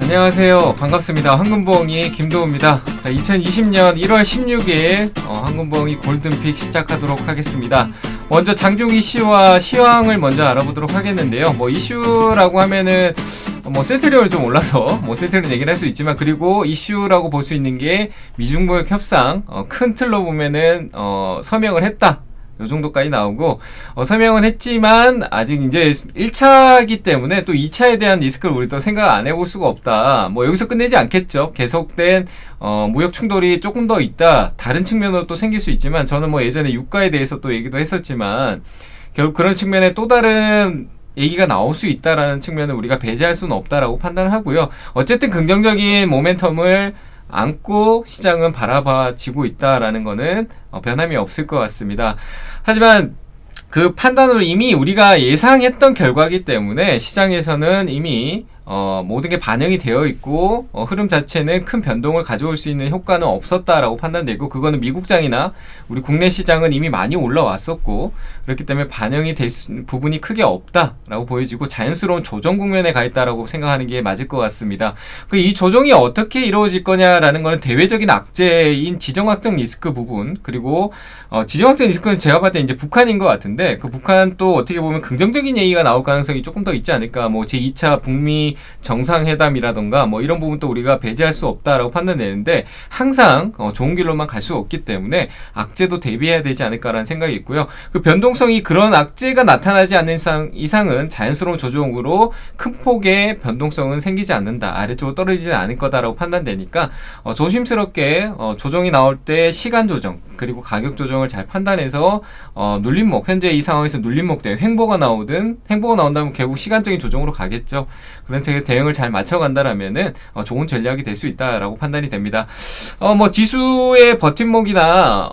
안녕하세요. 반갑습니다. 황금부엉이 김도우입니다. 2020년 1월 16일 황금부엉이 골든픽 시작하도록 하겠습니다. 먼저 장중 이슈와 시황을 먼저 알아보도록 하겠는데요. 이슈라고 하면은 셀트리온을 좀 올라서 셀트리온 얘기를 할 수 있지만, 그리고 이슈라고 볼 수 있는 게 미중무역 협상, 큰 틀로 보면은 서명을 했다, 요 정도까지 나오고, 서명은 했지만 아직 이제 1차기 때문에 또 2차에 대한 리스크를 우리 또 생각 안 해볼 수가 없다. 여기서 끝내지 않겠죠. 계속된 무역 충돌이 조금 더 있다, 다른 측면으로 또 생길 수 있지만, 저는 예전에 유가에 대해서 또 얘기도 했었지만, 결국 그런 측면에 또 다른 얘기가 나올 수 있다라는 측면을 우리가 배제할 수는 없다라고 판단을 하고요. 어쨌든 긍정적인 모멘텀을 안고 시장은 바라봐지고 있다라는 거는 변함이 없을 것 같습니다. 하지만 그 판단으로 이미 우리가 예상했던 결과이기 때문에 시장에서는 이미 모든 게 반영이 되어 있고, 흐름 자체는 큰 변동을 가져올 수 있는 효과는 없었다라고 판단되고, 그거는 미국장이나 우리 국내 시장은 이미 많이 올라왔었고, 그렇기 때문에 반영이 될 부분이 크게 없다라고 보여지고, 자연스러운 조정 국면에 가 있다라고 생각하는 게 맞을 것 같습니다. 이 조정이 어떻게 이루어질 거냐라는 거는 대외적인 악재인 지정학적 리스크 부분, 그리고 지정학적 리스크는 제가 봤을 때 이제 북한인 것 같은데, 그 북한 또 어떻게 보면 긍정적인 얘기가 나올 가능성이 조금 더 있지 않을까. 제2차 북미 정상회담이라던가 이런 부분도 우리가 배제할 수 없다라고 판단되는데, 항상 좋은 길로만 갈 수 없기 때문에 악재도 대비해야 되지 않을까라는 생각이 있고요. 그 변동성이, 그런 악재가 나타나지 않는 이상은 자연스러운 조정으로 큰 폭의 변동성은 생기지 않는다, 아래쪽으로 떨어지지 않을 거다라고 판단되니까 조심스럽게 조정이 나올 때 시간 조정, 그리고 가격 조정을 잘 판단해서 눌림목, 현재 이 상황에서 눌림목 대 횡보가 나온다면 결국 시간적인 조정으로 가겠죠. 그런 식의 대응을 잘 맞춰간다라면은 좋은 전략이 될 수 있다라고 판단이 됩니다. 지수의 버팀목이나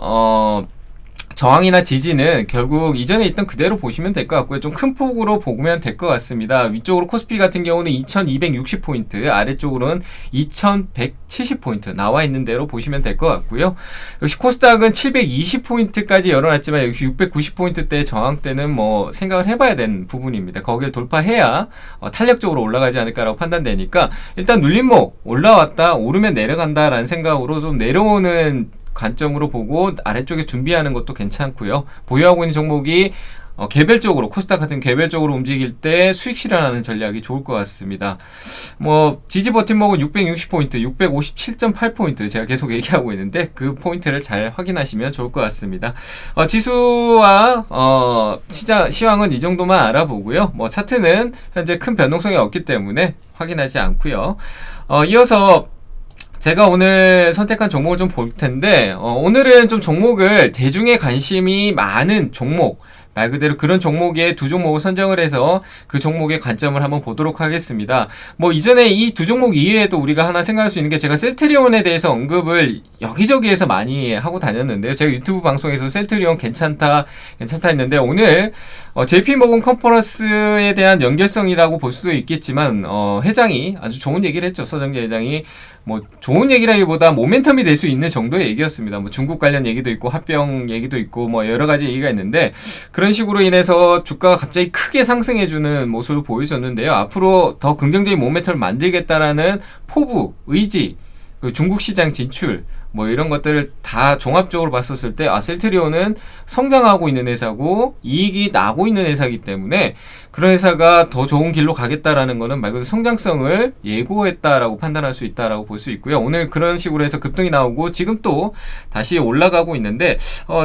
저항이나 지지는 결국 이전에 있던 그대로 보시면 될 것 같고요. 좀 큰 폭으로 보면 될 것 같습니다. 위쪽으로 코스피 같은 경우는 2260포인트, 아래쪽으로는 2170포인트 나와 있는 대로 보시면 될 것 같고요. 역시 코스닥은 720포인트까지 열어놨지만, 역시 690포인트대 저항대는 생각을 해봐야 되는 부분입니다. 거기를 돌파해야 탄력적으로 올라가지 않을까라고 판단되니까, 일단 눌림목 올라왔다, 오르면 내려간다라는 생각으로 좀 내려오는 관점으로 보고 아래쪽에 준비하는 것도 괜찮고요. 보유하고 있는 종목이 개별적으로, 코스닥 같은 개별적으로 움직일 때 수익 실현하는 전략이 좋을 것 같습니다. 지지 버팀목은 660포인트, 657.8포인트 제가 계속 얘기하고 있는데, 그 포인트를 잘 확인하시면 좋을 것 같습니다. 지수와 시황은 이 정도만 알아보고요. 차트는 현재 큰 변동성이 없기 때문에 확인하지 않고요. 이어서 제가 오늘 선택한 종목을 좀 볼 텐데, 오늘은 좀 종목을, 대중의 관심이 많은 종목, 말 그대로 그런 종목에 두 종목을 선정을 해서 그 종목의 관점을 한번 보도록 하겠습니다. 이전에 이 두 종목 이외에도 우리가 하나 생각할 수 있는 게, 제가 셀트리온에 대해서 언급을 여기저기에서 많이 하고 다녔는데요. 제가 유튜브 방송에서 셀트리온 괜찮다 했는데, 오늘 JP모건 컨퍼런스에 대한 연결성이라고 볼 수도 있겠지만, 회장이 아주 좋은 얘기를 했죠. 서정재 회장이 좋은 얘기라기보다 모멘텀이 될 수 있는 정도의 얘기였습니다. 중국 관련 얘기도 있고, 합병 얘기도 있고, 여러 가지 얘기가 있는데, 그런 식으로 인해서 주가가 갑자기 크게 상승해주는 모습을 보여줬는데요. 앞으로 더 긍정적인 모멘텀을 만들겠다라는 포부, 의지, 중국 시장 진출, 이런 것들을 다 종합적으로 봤었을 때, 셀트리온은 성장하고 있는 회사고 이익이 나고 있는 회사이기 때문에, 그런 회사가 더 좋은 길로 가겠다라는 거는 말 그대로 성장성을 예고했다라고 판단할 수 있다라고 볼 수 있고요. 오늘 그런 식으로 해서 급등이 나오고, 지금 또 다시 올라가고 있는데,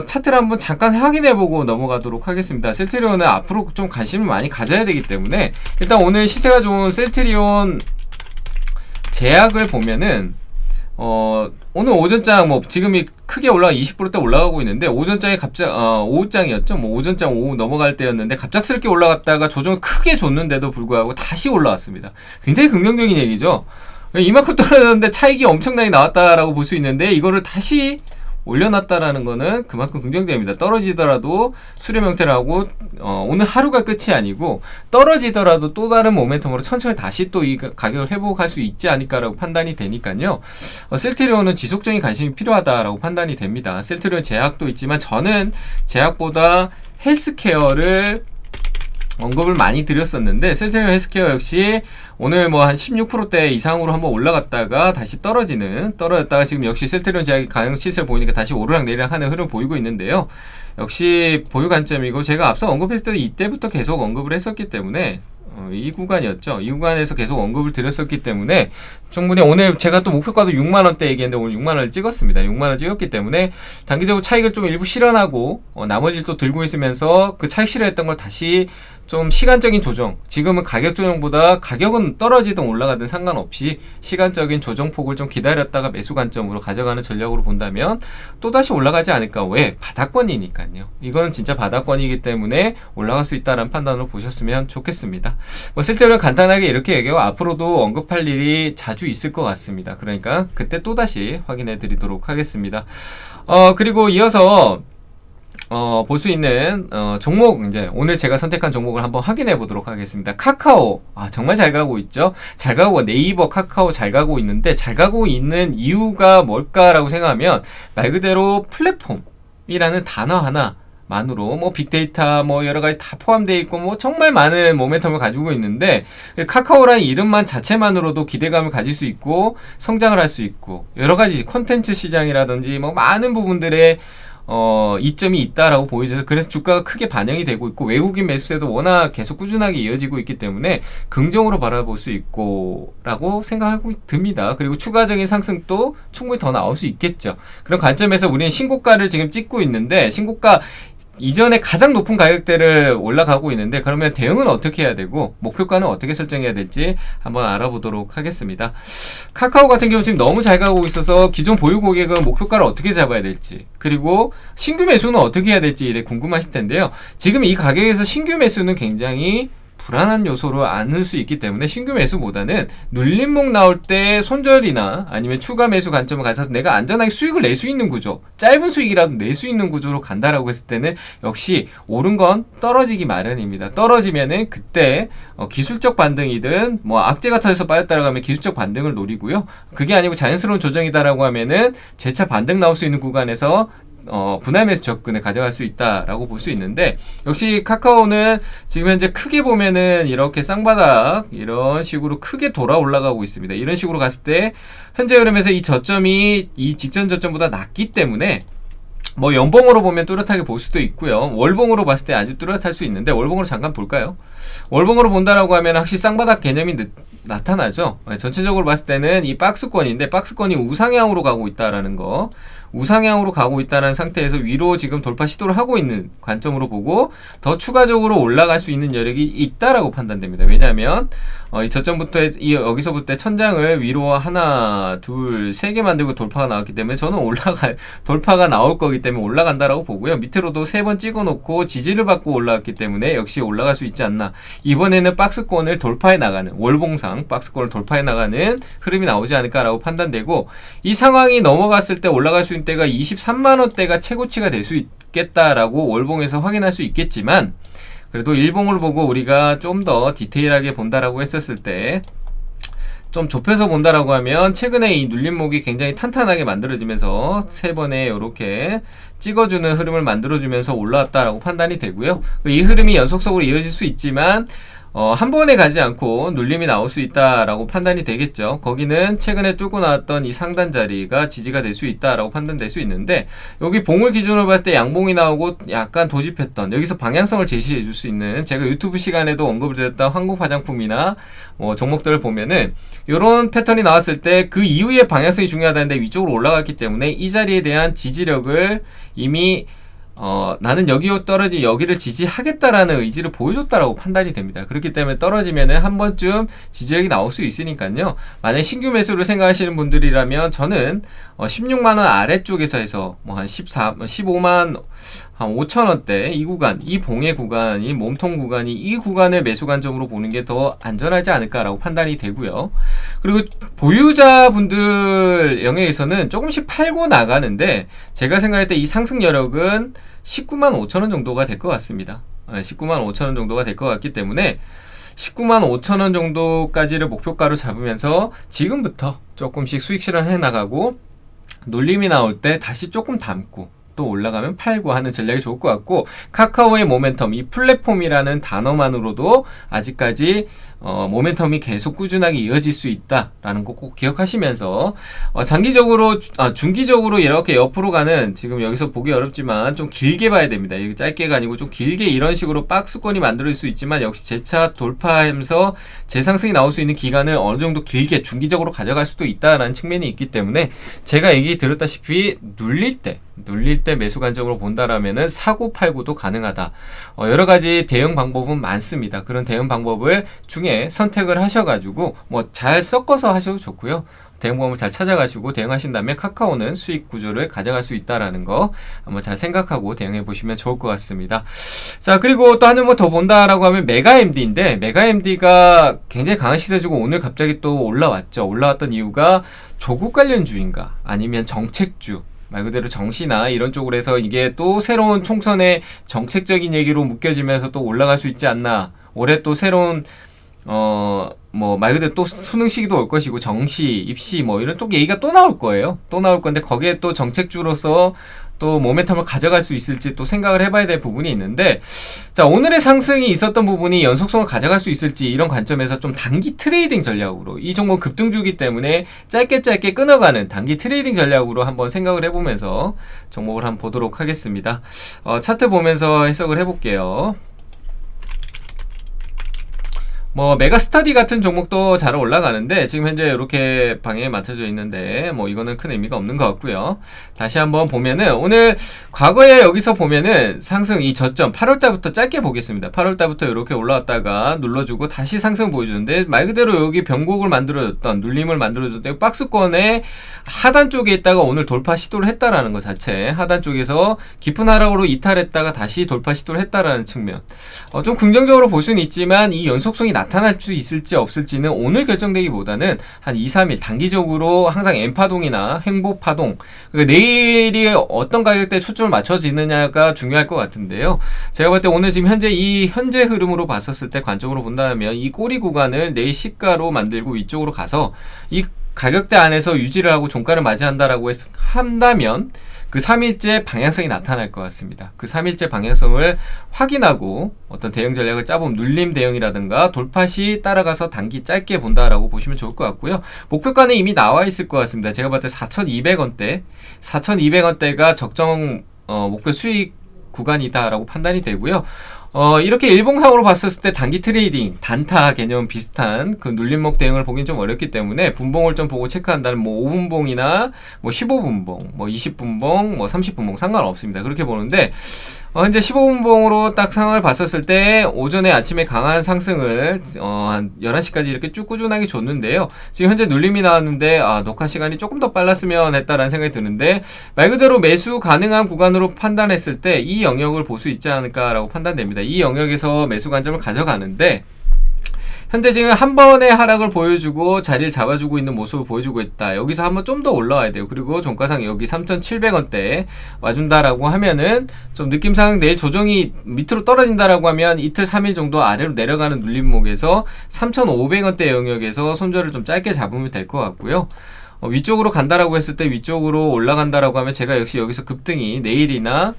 차트를 한번 잠깐 확인해보고 넘어가도록 하겠습니다. 셀트리온은 앞으로 좀 관심을 많이 가져야 되기 때문에, 일단 오늘 시세가 좋은 셀트리온 제약을 보면은, 오늘 오전장 지금이 크게 올라가 20%대 올라가고 있는데, 오전장이 오후장이었죠. 오전장 오후 넘어갈 때였는데, 갑작스럽게 올라갔다가 조정을 크게 줬는데도 불구하고 다시 올라왔습니다. 굉장히 긍정적인 얘기죠. 이만큼 떨어졌는데 차익이 엄청나게 나왔다라고 볼 수 있는데, 이거를 다시 올려놨다라는 거는 그만큼 긍정적입니다. 떨어지더라도 수렴 형태를 하고, 오늘 하루가 끝이 아니고, 떨어지더라도 또 다른 모멘텀으로 천천히 다시 또 이 가격을 회복할 수 있지 않을까라고 판단이 되니까요. 셀트리온은 지속적인 관심이 필요하다라고 판단이 됩니다. 셀트리온 제약도 있지만, 저는 제약보다 헬스케어를 언급을 많이 드렸었는데 셀트리온 헬스케어 역시 오늘 뭐 한 16%대 이상으로 한번 올라갔다가 다시 떨어졌다가 지금 역시 셀트리온 제약이 가격 시세를 보이니까 다시 오르락내리락 하는 흐름을 보이고 있는데요. 역시 보유 관점이고 제가 앞서 언급했을 때 이때부터 계속 언급을 했었기 때문에 이 구간이었죠. 이 구간에서 계속 언급을 드렸었기 때문에 충분히 오늘 제가 또 목표가도 6만원대 얘기했는데 오늘 6만원을 찍었습니다. 6만원 찍었기 때문에 단기적으로 차익을 좀 일부 실현하고 나머지를 또 들고 있으면서 그 차익 실현했던 걸 다시 좀 시간적인 조정, 지금은 가격 조정보다 가격은 떨어지든 올라가든 상관없이 시간적인 조정폭을 좀 기다렸다가 매수 관점으로 가져가는 전략으로 본다면 또다시 올라가지 않을까. 왜? 바닥권이니까요. 이거는 진짜 바닥권이기 때문에 올라갈 수 있다는 판단으로 보셨으면 좋겠습니다. 뭐 실제로는 간단하게 이렇게 얘기하고 앞으로도 언급할 일이 자주 있을 것 같습니다. 그러니까 그때 또다시 확인해 드리도록 하겠습니다. 그리고 이어서 볼 수 있는 종목, 이제 오늘 제가 선택한 종목을 한번 확인해 보도록 하겠습니다. 카카오, 정말 잘 가고 있죠. 잘 가고, 네이버, 카카오 잘 가고 있는데 잘 가고 있는 이유가 뭘까라고 생각하면 말 그대로 플랫폼이라는 단어 하나 만으로 뭐 빅데이터 뭐 여러 가지 다 포함되어 있고 뭐 정말 많은 모멘텀을 가지고 있는데 카카오라는 이름만 자체만으로도 기대감을 가질 수 있고 성장을 할 수 있고 여러 가지 콘텐츠 시장이라든지 뭐 많은 부분들의 이점이 있다라고 보여져서 그래서 주가가 크게 반영이 되고 있고 외국인 매수세도 워낙 계속 꾸준하게 이어지고 있기 때문에 긍정으로 바라볼 수 있고 라고 생각하고 듭니다. 그리고 추가적인 상승도 충분히 더 나올 수 있겠죠. 그런 관점에서 우리는 신고가를 지금 찍고 있는데 신고가 이전에 가장 높은 가격대를 올라가고 있는데 그러면 대응은 어떻게 해야 되고 목표가는 어떻게 설정해야 될지 한번 알아보도록 하겠습니다. 카카오 같은 경우 지금 너무 잘 가고 있어서 기존 보유 고객은 목표가를 어떻게 잡아야 될지 그리고 신규 매수는 어떻게 해야 될지 이래 궁금하실 텐데요. 지금 이 가격에서 신규 매수는 굉장히 불안한 요소로 안을 수 있기 때문에 신규 매수보다는 눌림목 나올 때 손절이나 아니면 추가 매수 관점을 가져서 내가 안전하게 수익을 낼 수 있는 구조, 짧은 수익이라도 낼 수 있는 구조로 간다라고 했을 때는 역시 오른 건 떨어지기 마련입니다. 떨어지면은 그때 기술적 반등이든 뭐 악재가 터져서 빠졌다라고 하면 기술적 반등을 노리고요. 그게 아니고 자연스러운 조정이다라고 하면은 재차 반등 나올 수 있는 구간에서 분할 매수 접근을 가져갈 수 있다라고 볼 수 있는데 역시 카카오는 지금 현재 크게 보면은 이렇게 쌍바닥 이런 식으로 크게 돌아 올라가고 있습니다. 이런 식으로 갔을 때 현재 흐름에서 이 저점이 이 직전 저점보다 낮기 때문에 뭐 연봉으로 보면 뚜렷하게 볼 수도 있고요. 월봉으로 봤을 때 아주 뚜렷할 수 있는데 월봉으로 잠깐 볼까요? 월봉으로 본다라고 하면 확실히 쌍바닥 개념이 나타나죠. 전체적으로 봤을 때는 이 박스권인데 박스권이 우상향으로 가고 있다라는 거, 우상향으로 가고 있다는 상태에서 위로 지금 돌파 시도를 하고 있는 관점으로 보고 더 추가적으로 올라갈 수 있는 여력이 있다라고 판단됩니다. 왜냐하면 이 저점부터 여기서부터 천장을 위로 하나, 둘, 세 개 만들고 돌파가 나왔기 때문에 저는 돌파가 나올 거기 때문에 올라간다라고 보고요. 밑으로도 세 번 찍어놓고 지지를 받고 올라왔기 때문에 역시 올라갈 수 있지 않나. 이번에는 박스권을 돌파해 나가는 월봉상 박스권을 돌파해 나가는 흐름이 나오지 않을까라고 판단되고 이 상황이 넘어갔을 때 올라갈 수 있는 때가 23만원대가 최고치가 될 수 있겠다라고 월봉에서 확인할 수 있겠지만 그래도 일봉을 보고 우리가 좀 더 디테일하게 본다라고 했었을 때 좀 좁혀서 본다라고 하면 최근에 이 눌림목이 굉장히 탄탄하게 만들어지면서 세 번에 이렇게 찍어주는 흐름을 만들어주면서 올라왔다라고 판단이 되고요. 이 흐름이 연속적으로 이어질 수 있지만 한 번에 가지 않고 눌림이 나올 수 있다라고 판단이 되겠죠. 거기는 최근에 뚫고 나왔던 이 상단 자리가 지지가 될 수 있다라고 판단될 수 있는데 여기 봉을 기준으로 봤을 때 양봉이 나오고 약간 도집했던 여기서 방향성을 제시해 줄 수 있는 제가 유튜브 시간에도 언급을 드렸던 한국 화장품이나 종목들을 보면은 이런 패턴이 나왔을 때 그 이후에 방향성이 중요하다는데 위쪽으로 올라갔기 때문에 이 자리에 대한 지지력을 이미 나는 여기로 떨어지 여기를 지지하겠다라는 의지를 보여줬다라고 판단이 됩니다. 그렇기 때문에 떨어지면은 한 번쯤 지지력이 나올 수 있으니까요. 만약 신규 매수를 생각하시는 분들이라면 저는 16만원 아래쪽에서 해서 뭐 한 15만 한 5천원대 이 구간, 이 봉의 구간이 몸통 구간이 이 구간을 매수 관점으로 보는 게 더 안전하지 않을까라고 판단이 되고요. 그리고 보유자분들 영역에서는 조금씩 팔고 나가는데 제가 생각할 때 이 상승 여력은 19만 5천원 정도가 될 것 같습니다. 19만 5천원 정도가 될 것 같기 때문에 19만 5천원 정도까지를 목표가로 잡으면서 지금부터 조금씩 수익 실현해 나가고 눌림이 나올 때 다시 조금 담고 또 올라가면 팔고 하는 전략이 좋을 것 같고, 카카오의 모멘텀, 이 플랫폼이라는 단어만으로도 아직까지 모멘텀이 계속 꾸준하게 이어질 수 있다라는 거 꼭 기억하시면서 장기적으로 중기적으로 이렇게 옆으로 가는, 지금 여기서 보기 어렵지만 좀 길게 봐야 됩니다. 이게 짧게가 아니고 좀 길게 이런 식으로 박스권이 만들 수 있지만 역시 재차 돌파하면서 재상승이 나올 수 있는 기간을 어느 정도 길게 중기적으로 가져갈 수도 있다라는 측면이 있기 때문에, 제가 얘기 드렸다시피 눌릴 때 매수 관점으로 본다라면은 사고 팔고도 가능하다. 여러 가지 대응 방법은 많습니다. 그런 대응 방법을 중에 선택을 하셔가지고 뭐 잘 섞어서 하셔도 좋고요. 대응 방법을 잘 찾아가시고 대응하신다면 카카오는 수익 구조를 가져갈 수 있다라는 거 한번 잘 생각하고 대응해 보시면 좋을 것 같습니다. 자, 그리고 또 한 번 더 본다라고 하면 메가MD인데, 메가MD가 굉장히 강한 시세주고 오늘 갑자기 또 올라왔죠. 올라왔던 이유가 조국 관련주인가 아니면 정책주, 말 그대로 정시나 이런 쪽으로 해서 이게 또 새로운 총선의 정책적인 얘기로 묶여지면서 또 올라갈 수 있지 않나. 올해 또 새로운 말 그대로 또 수능 시기도 올 것이고, 정시, 입시 이런 쪽 얘기가 또 나올 거예요. 또 나올 건데 거기에 또 정책주로서 또 모멘텀을 가져갈 수 있을지 또 생각을 해봐야 될 부분이 있는데, 자, 오늘의 상승이 있었던 부분이 연속성을 가져갈 수 있을지, 이런 관점에서 좀 단기 트레이딩 전략으로, 이 종목 급등주기 때문에 짧게 끊어가는 단기 트레이딩 전략으로 한번 생각을 해보면서 종목을 한번 보도록 하겠습니다. 차트 보면서 해석을 해볼게요. 메가스터디 같은 종목도 잘 올라가는데 지금 현재 이렇게 방향에 맞춰져 있는데 이거는 큰 의미가 없는 것 같고요. 다시 한번 보면은 오늘 과거에 여기서 보면은 상승 이 저점 8월달부터 짧게 보겠습니다. 8월달부터 이렇게 올라왔다가 눌러주고 다시 상승 보여주는데, 말 그대로 여기 변곡을 만들어줬던, 눌림을 만들어줬던 박스권의 하단 쪽에 있다가 오늘 돌파 시도를 했다라는 것 자체, 하단 쪽에서 깊은 하락으로 이탈했다가 다시 돌파 시도를 했다라는 측면, 좀 긍정적으로 볼 수는 있지만 이 연속성이 나타날 수 있을지 없을지는 오늘 결정되기보다는 한 2, 3일 단기적으로 항상 M파동이나 횡보파동, 그러니까 내일이 어떤 가격대에 초점을 맞춰지느냐가 중요할 것 같은데요. 제가 볼 때 오늘 지금 현재 흐름으로 봤었을 때 관점으로 본다면 이 꼬리 구간을 내일 시가로 만들고 위쪽으로 가서 이 가격대 안에서 유지를 하고 종가를 맞이한다라고 한다면 그 3일째 방향성이 나타날 것 같습니다. 그 3일째 방향성을 확인하고 어떤 대응 전략을 짜보면 눌림 대응이라든가 돌파 시 따라가서 단기 짧게 본다라고 보시면 좋을 것 같고요. 목표가는 이미 나와 있을 것 같습니다. 제가 봤을 때 4,200원대가 적정 목표 수익 구간이다라고 판단이 되고요. 이렇게 일봉상으로 봤었을 때 단기 트레이딩, 단타 개념 비슷한 그 눌림목 대응을 보긴 좀 어렵기 때문에 분봉을 좀 보고 체크한다는 5분봉이나 15분봉, 20분봉, 30분봉 상관없습니다. 그렇게 보는데, 현재 15분봉으로 딱 상황을 봤었을 때 오전에 아침에 강한 상승을 한 11시까지 이렇게 쭉 꾸준하게 줬는데요. 지금 현재 눌림이 나왔는데 녹화 시간이 조금 더 빨랐으면 했다라는 생각이 드는데, 말 그대로 매수 가능한 구간으로 판단했을 때 이 영역을 볼 수 있지 않을까라고 판단됩니다. 이 영역에서 매수 관점을 가져가는데, 현재 지금 한 번의 하락을 보여주고 자리를 잡아주고 있는 모습을 보여주고 있다. 여기서 한번 좀 더 올라와야 돼요. 그리고 종가상 여기 3,700원대 와준다라고 하면은 좀 느낌상 내일 조정이 밑으로 떨어진다라고 하면 이틀 3일 정도 아래로 내려가는 눌림목에서 3,500원대 영역에서 손절을 좀 짧게 잡으면 될 것 같고요. 위쪽으로 간다라고 했을 때, 위쪽으로 올라간다라고 하면 제가 역시 여기서 급등이 내일이나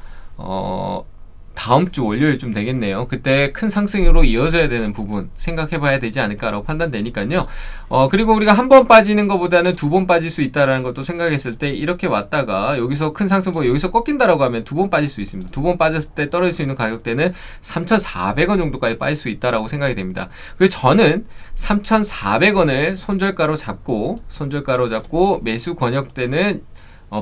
다음 주 월요일쯤 되겠네요. 그때 큰 상승으로 이어져야 되는 부분 생각해 봐야 되지 않을까라고 판단되니까요. 그리고 우리가 한 번 빠지는 것보다는 두 번 빠질 수 있다라는 것도 생각했을 때, 이렇게 왔다가 여기서 큰 상승 보고 여기서 꺾인다라고 하면 두 번 빠질 수 있습니다. 두 번 빠졌을 때 떨어질 수 있는 가격대는 3,400원 정도까지 빠질 수 있다라고 생각이 됩니다. 그래서 저는 3,400원을 손절가로 잡고 매수 권역대는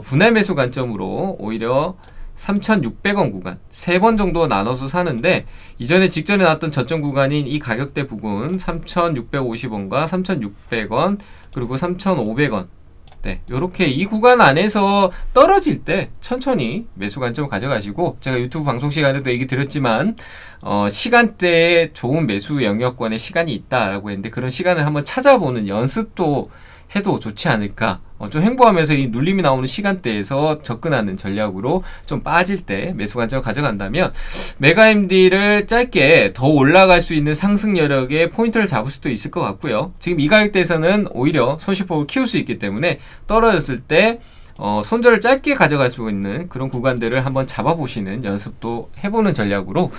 분할 매수 관점으로 오히려 3,600원 구간 3번 정도 나눠서 사는데, 이전에 직전에 나왔던 저점 구간인 이 가격대 부분 3,650원과 3,600원 그리고 3,500원, 네, 요렇게 이 구간 안에서 떨어질 때 천천히 매수 관점을 가져가시고, 제가 유튜브 방송 시간에도 얘기 드렸지만 시간대에 좋은 매수 영역권에 시간이 있다라고 했는데, 그런 시간을 한번 찾아보는 연습도 해도 좋지 않을까. 좀 횡보하면서 이 눌림이 나오는 시간대에서 접근하는 전략으로 좀 빠질 때 매수 관점을 가져간다면 메가MD를 짧게 더 올라갈 수 있는 상승 여력에 포인트를 잡을 수도 있을 것 같고요. 지금 이 가격대에서는 오히려 손실폭을 키울 수 있기 때문에 떨어졌을 때 손절을 짧게 가져갈 수 있는 그런 구간들을 한번 잡아보시는 연습도 해보는 전략으로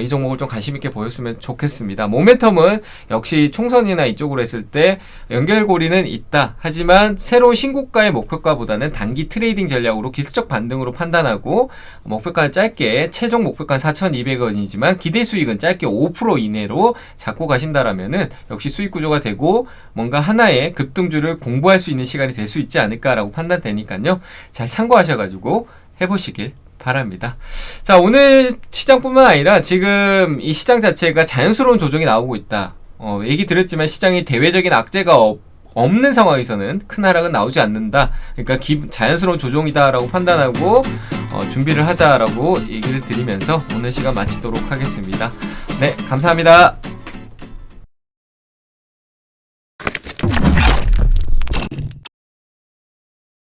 이 종목을 좀 관심있게 보였으면 좋겠습니다. 모멘텀은 역시 총선이나 이쪽으로 했을 때 연결고리는 있다. 하지만 새로운 신고가의 목표가보다는 단기 트레이딩 전략으로 기술적 반등으로 판단하고 목표가는 짧게 최종 목표가는 4,200원이지만 기대 수익은 짧게 5% 이내로 잡고 가신다라면은 역시 수익 구조가 되고 뭔가 하나의 급등주를 공부할 수 있는 시간이 될 수 있지 않을까라고 판단되니까요. 잘 참고하셔가지고 해보시길 바랍니다. 자, 오늘 시장뿐만 아니라 지금 이 시장 자체가 자연스러운 조정이 나오고 있다. 얘기 드렸지만 시장이 대외적인 악재가 없는 상황에서는 큰 하락은 나오지 않는다. 그러니까 자연스러운 조정이다라고 판단하고 준비를 하자라고 얘기를 드리면서 오늘 시간 마치도록 하겠습니다. 네, 감사합니다.